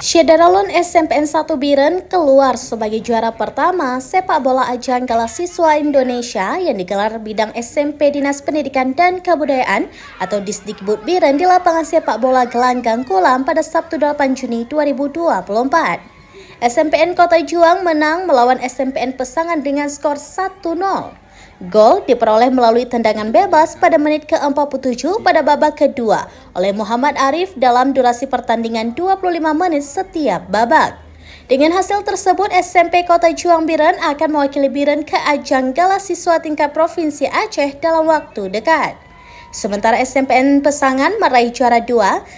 Syedaralun SMPN 1 Biren keluar sebagai juara pertama sepak bola ajang Gala Siswa Indonesia yang digelar bidang SMP Dinas Pendidikan dan Kebudayaan atau Disdikbud Biren di lapangan sepak bola Gelanggang Kulam pada Sabtu 8 Juni 2024. SMPN Kota Juang menang melawan SMPN Pesangan dengan skor 1-0. Gol diperoleh melalui tendangan bebas pada menit ke-47 pada babak kedua oleh Muhammad Arif dalam durasi pertandingan 25 menit setiap babak. Dengan hasil tersebut, SMP Kota Juang Biren akan mewakili Biren ke ajang Gala Siswa tingkat Provinsi Aceh dalam waktu dekat. Sementara SMPN Pesangan meraih juara 2,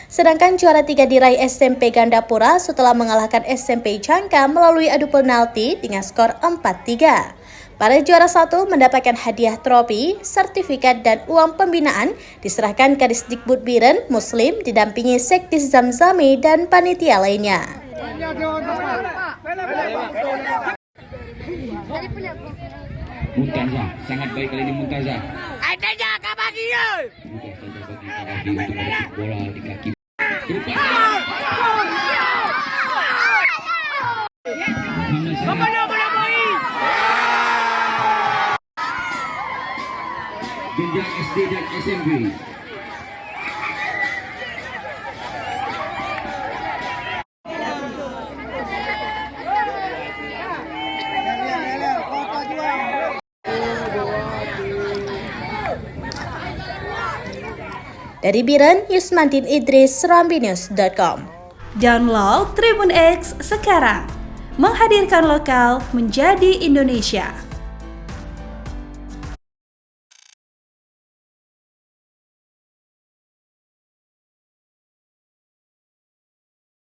sedangkan juara 3 diraih SMP Gandapura setelah mengalahkan SMP Jangka melalui adu penalti dengan skor 4-3. Para juara 1 mendapatkan hadiah trofi, sertifikat, dan uang pembinaan diserahkan ke Disdikbud Biren Muslim didampingi Sekdis Zamzami dan panitia lainnya. Muntazah, sangat baik kali ini Muntazah. Adanya kabagi ya. Mudah saja bagi kabagi untuk merebut bola di kaki. Jenjang SD dan SMP. Dari Biren, Yusmantin Idris, serambinews.com. Download Tribun X sekarang, menghadirkan lokal menjadi Indonesia.